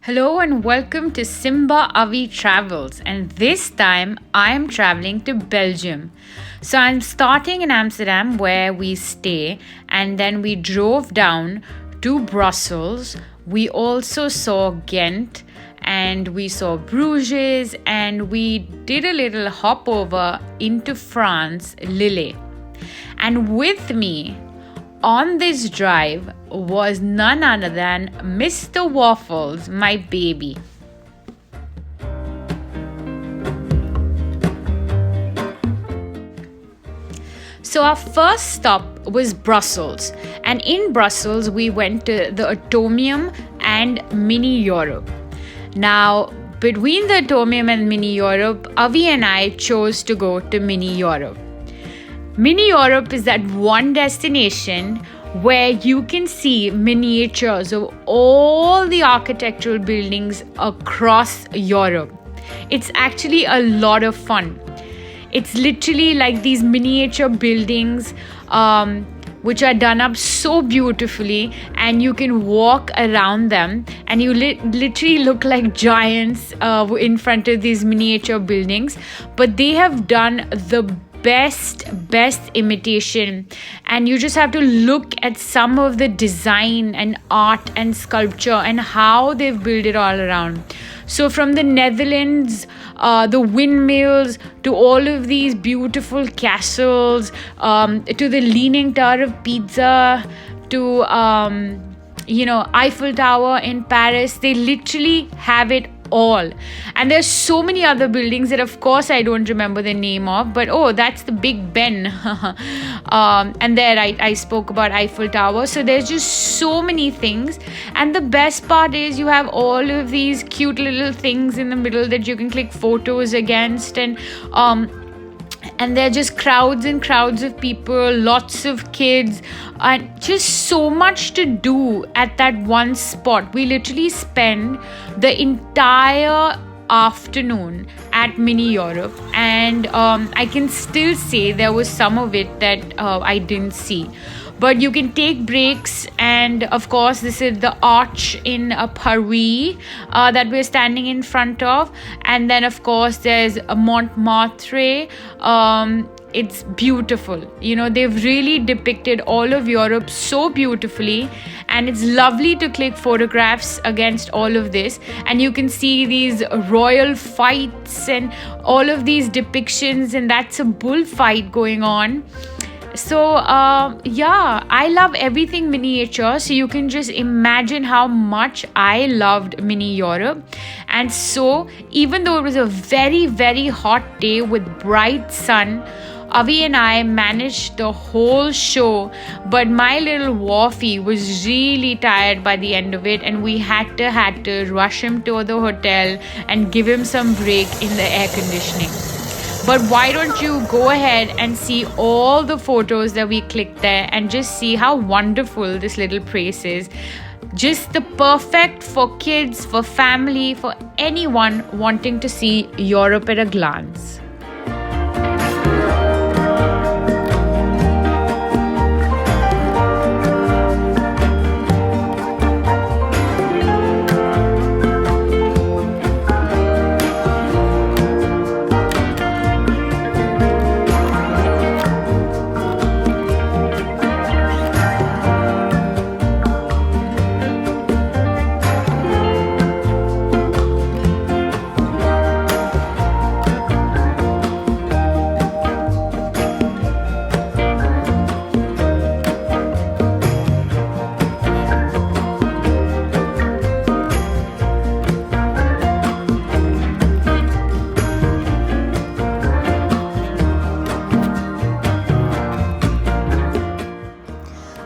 Hello and welcome to Simbavitravels, and this time I am traveling to Belgium. So I'm starting in Amsterdam where we stay, and then we drove down to Brussels. We also saw Ghent and we saw Bruges, and we did a little hop over into France, Lille. And with me on this drive was none other than Mr. Waffles, my baby. So our first stop was Brussels, and in Brussels we went to the Atomium and Mini Europe. Now, between the Atomium and Mini Europe, Avi and I chose to go to Mini Europe. Mini Europe is that one destination where you can see miniatures of all the architectural buildings across Europe. It's actually a lot of fun. It's literally like these miniature buildings which are done up so beautifully, and you can walk around them and you literally look like giants in front of these miniature buildings. But they have done the best imitation, and you just have to look at some of the design and art and sculpture and how they've built it all around. So from the Netherlands, the windmills, to all of these beautiful castles, to the Leaning Tower of Pisa, to Eiffel Tower in Paris, they literally have it all. And there's so many other buildings that of course I don't remember the name of, but that's the Big Ben. And there I spoke about Eiffel Tower. So there's just so many things, and the best part is you have all of these cute little things in the middle that you can click photos against, and there are just crowds and crowds of people, lots of kids, and just so much to do at that one spot. We literally spend the entire afternoon at Mini Europe, and I can still say there was some of it that I didn't see. But you can take breaks, and of course this is the arch in Paris that we're standing in front of, and then of course there's Montmartre. It's beautiful. They've really depicted all of Europe so beautifully, and it's lovely to click photographs against all of this, and you can see these royal fights and all of these depictions, and that's a bullfight going on. So I love everything miniature, so you can just imagine how much I loved Mini Europe. And so even though it was a very, very hot day with bright sun, Avi and I managed the whole show, but my little Waffy was really tired by the end of it, and we had to rush him to the hotel and give him some break in the air conditioning. But why don't you go ahead and see all the photos that we clicked there, and just see how wonderful this little place is. Just the perfect for kids, for family, for anyone wanting to see Europe at a glance.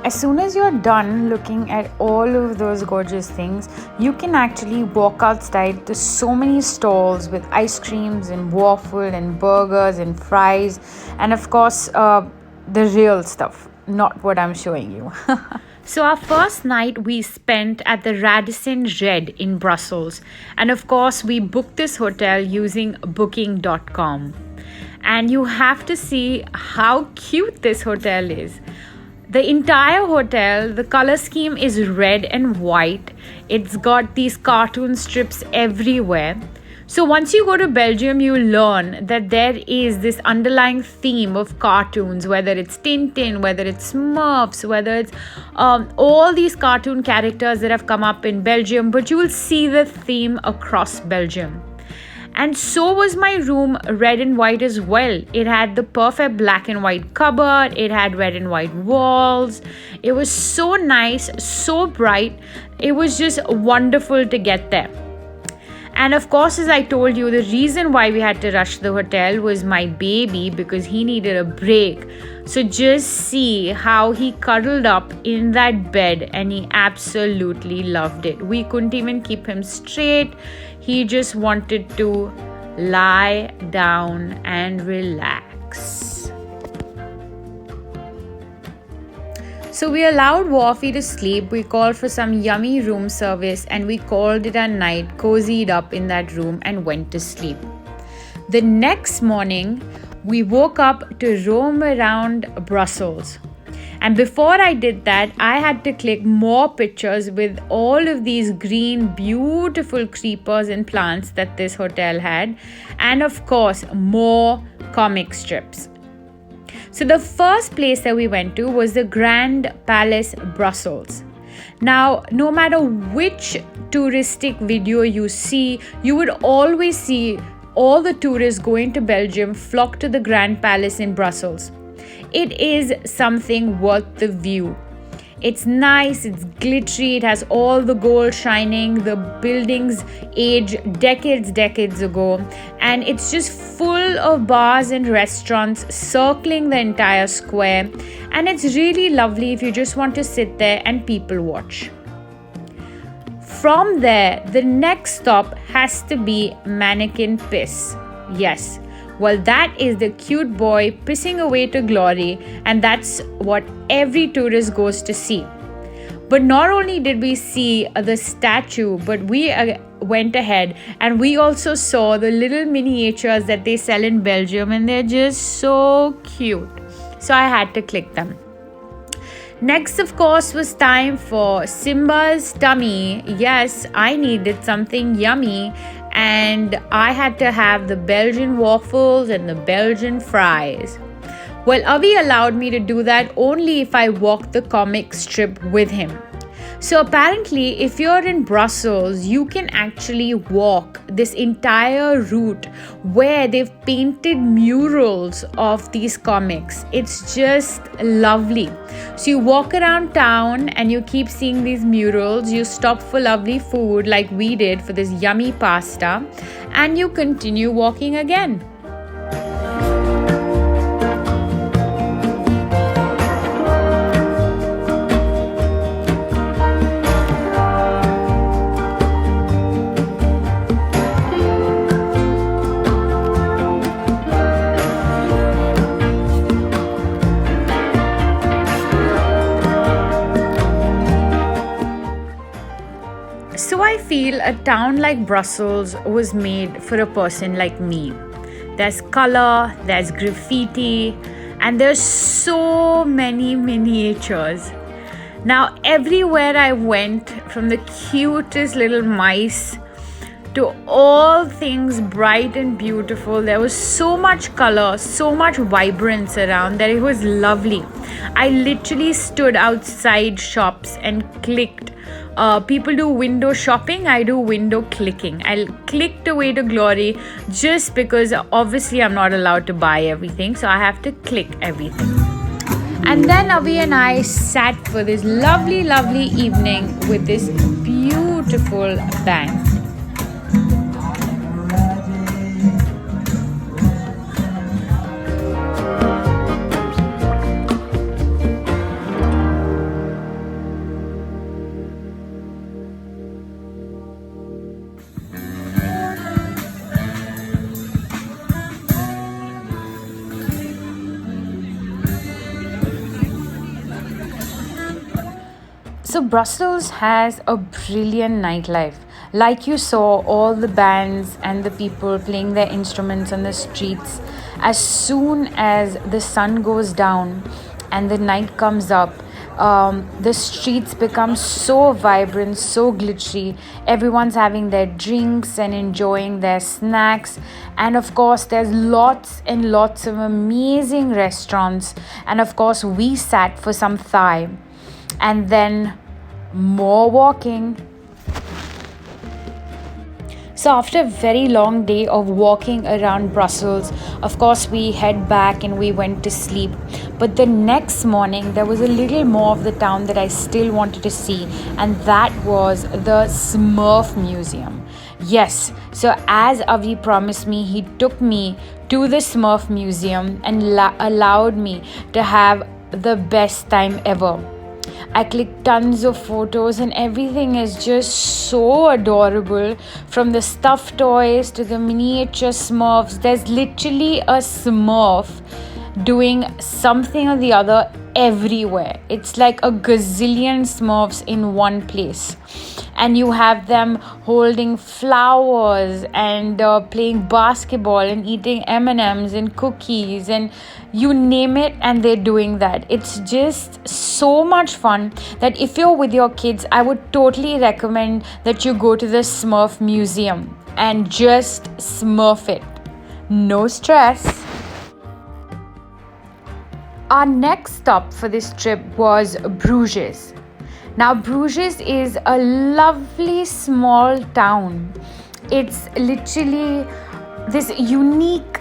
As soon as you're done looking at all of those gorgeous things, you can actually walk outside to so many stalls with ice creams and waffle and burgers and fries, and of course the real stuff, not what I'm showing you. So our first night we spent at the Radisson Red in Brussels, and of course we booked this hotel using booking.com. And you have to see how cute this hotel is. The entire hotel, the color scheme is red and white. It's got these cartoon strips everywhere. So once you go to Belgium, you learn that there is this underlying theme of cartoons, whether it's Tintin, whether it's Smurfs, whether it's all these cartoon characters that have come up in Belgium, but you will see the theme across Belgium. And so was my room, red and white as well. It had the perfect black and white cupboard. It had red and white walls. It was so nice, so bright. It was just wonderful to get there. And of course, as I told you, the reason why we had to rush to the hotel was my baby, because he needed a break. So just see how he cuddled up in that bed and he absolutely loved it. We couldn't even keep him straight. He just wanted to lie down and relax. So we allowed Waffy to sleep. We called for some yummy room service and we called it a night, cozied up in that room and went to sleep. The next morning, we woke up to roam around Brussels. And before I did that, I had to click more pictures with all of these green, beautiful creepers and plants that this hotel had. And of course, more comic strips. So the first place that we went to was the Grand Palace, Brussels. Now, no matter which touristic video you see, you would always see all the tourists going to Belgium flock to the Grand Palace in Brussels. It is something worth the view. It's nice, it's glittery, it has all the gold shining, the buildings age decades ago, and it's just full of bars and restaurants circling the entire square, and it's really lovely if you just want to sit there and people watch. From there, the next stop has to be Mannequin Piss. Yes. Well, that is the cute boy pissing away to glory, and that's what every tourist goes to see. But not only did we see the statue, but we went ahead and we also saw the little miniatures that they sell in Belgium, and they're just so cute. So I had to click them. Next, of course, was time for Simba's tummy. Yes, I needed something yummy, and I had to have the Belgian waffles and the Belgian fries. Well, Avi allowed me to do that only if I walked the comic strip with him. So apparently, if you're in Brussels, you can actually walk this entire route where they've painted murals of these comics. It's just lovely. So you walk around town and you keep seeing these murals. You stop for lovely food like we did for this yummy pasta, and you continue walking again. So I feel a town like Brussels was made for a person like me. There's color, there's graffiti, and there's so many miniatures. Now, everywhere I went, from the cutest little mice to all things bright and beautiful, there was so much color, so much vibrance around that it was lovely. I literally stood outside shops and clicked. People do window shopping, I do window clicking. I'll click away to glory just because obviously I'm not allowed to buy everything, so I have to click everything. And then Avi and I sat for this lovely evening with this beautiful band. So Brussels has a brilliant nightlife. Like you saw all the bands and the people playing their instruments on the streets. As soon as the sun goes down and the night comes up, The streets become so vibrant, so glittery. Everyone's having their drinks and enjoying their snacks. And of course, there's lots and lots of amazing restaurants. And of course, we sat for some Thai. And then more walking. So after a very long day of walking around Brussels, of course we head back and we went to sleep. But the next morning there was a little more of the town that I still wanted to see, and that was the Smurf Museum. Yes, so as Avi promised me, he took me to the Smurf Museum and allowed me to have the best time ever. I clicked tons of photos and everything is just so adorable. From the stuffed toys to the miniature Smurfs, there's literally a Smurf doing something or the other everywhere. It's like a gazillion Smurfs in one place. And you have them holding flowers and playing basketball and eating M&Ms and cookies and you name it, and they're doing that. It's just so much fun that if you're with your kids, I would totally recommend that you go to the Smurf Museum and just Smurf it. No stress. Our next stop for this trip was Bruges. Now, Bruges is a lovely small town. It's literally this unique,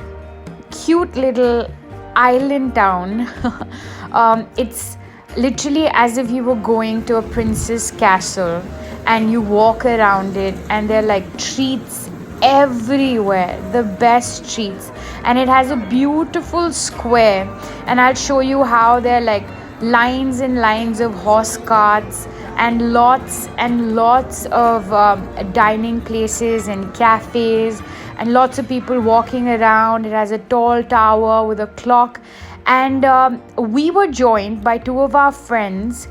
cute little island town. It's literally as if you were going to a princess castle and you walk around it and there are like treats everywhere, the best treats. And it has a beautiful square, and I'll show you how there are like lines and lines of horse carts and lots of dining places and cafes and lots of people walking around. It has a tall tower with a clock, and we were joined by two of our friends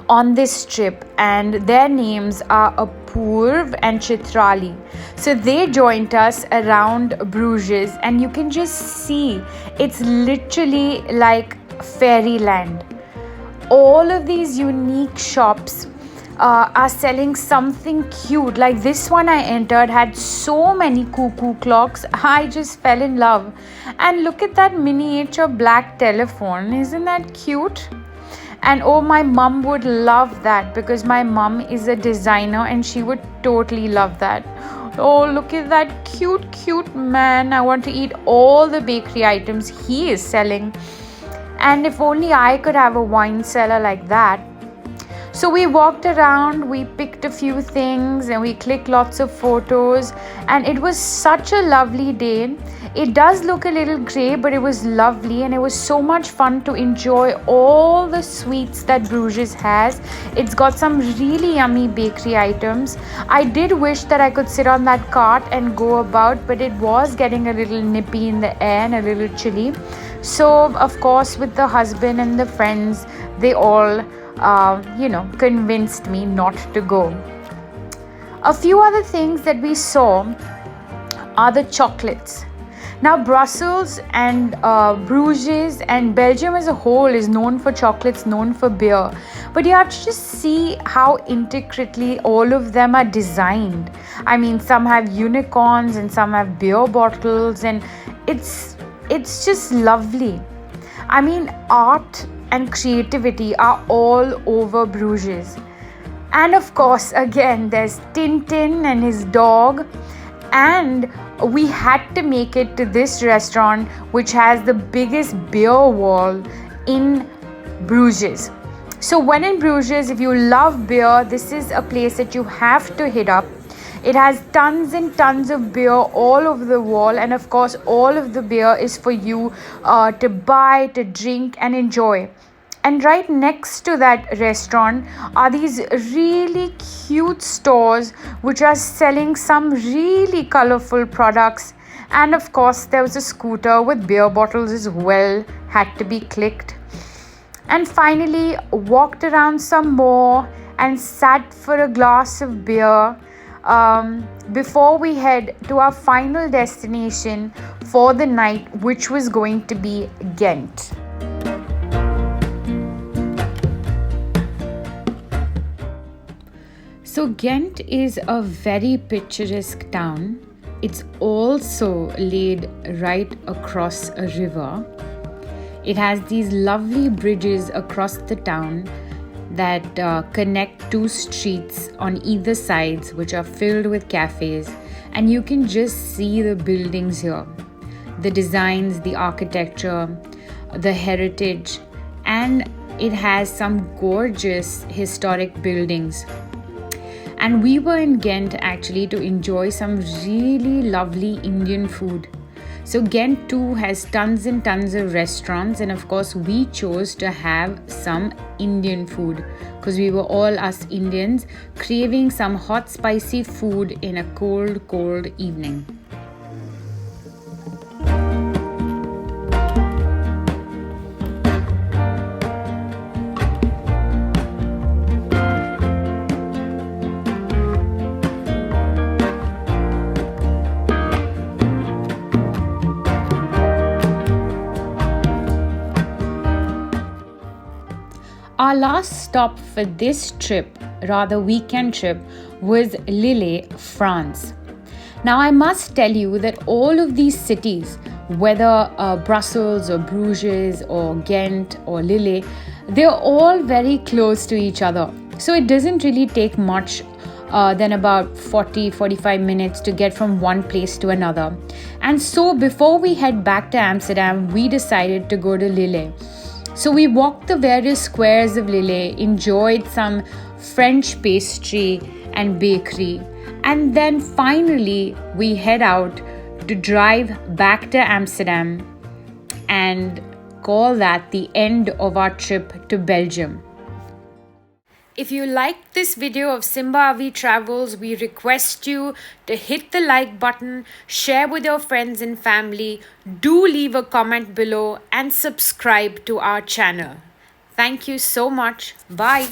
on this trip, and their names are Apurv and Chitrali. So they joined us around Bruges, and you can just see it's literally like fairyland. All of these unique shops are selling something cute. Like this one I entered had so many cuckoo clocks. I just fell in love. And look at that miniature black telephone. Isn't that cute? And oh, my mum would love that because my mum is a designer and she would totally love that. Oh, look at that cute man. I want to eat all the bakery items he is selling. And if only I could have a wine cellar like that. So we walked around, we picked a few things and we clicked lots of photos, and it was such a lovely day. It does look a little grey, but it was lovely, and it was so much fun to enjoy all the sweets that Bruges has. It's got some really yummy bakery items. I did wish that I could sit on that cart and go about, but it was getting a little nippy in the air and a little chilly. So of course, with the husband and the friends, they all convinced me not to go. A few other things that we saw are the chocolates. Now, Brussels and Bruges and Belgium as a whole is known for chocolates, known for beer. But you have to just see how intricately all of them are designed. I mean, some have unicorns and some have beer bottles, and it's just lovely. I mean, art and creativity are all over Bruges. And of course, again, there's Tintin and his dog. And we had to make it to this restaurant, which has the biggest beer wall in Bruges. So when in Bruges, if you love beer, this is a place that you have to hit up. It has tons and tons of beer all over the wall, and of course all of the beer is for you to buy, to drink and enjoy. And right next to that restaurant are these really cute stores which are selling some really colorful products. And of course there was a scooter with beer bottles as well, had to be clicked. And finally walked around some more and sat for a glass of beer before we head to our final destination for the night, which was going to be Ghent. So Ghent is a very picturesque town. It's also laid right across a river. It has these lovely bridges across the town that connect two streets on either sides, which are filled with cafes, and you can just see the buildings here. The designs, the architecture, the heritage, and it has some gorgeous historic buildings. And we were in Ghent actually to enjoy some really lovely Indian food. So Ghent too has tons and tons of restaurants, and of course we chose to have some Indian food because we were all us Indians craving some hot spicy food in a cold evening. Our last stop for this trip, rather weekend trip, was Lille, France. Now I must tell you that all of these cities, whether Brussels or Bruges or Ghent or Lille, they're all very close to each other. So it doesn't really take much than about 40-45 minutes to get from one place to another. And so before we head back to Amsterdam, we decided to go to Lille. So we walked the various squares of Lille, enjoyed some French pastry and bakery, and then finally we head out to drive back to Amsterdam and call that the end of our trip to Belgium. If you liked this video of Simbavitravels, we request you to hit the like button, share with your friends and family, do leave a comment below and subscribe to our channel. Thank you so much. Bye.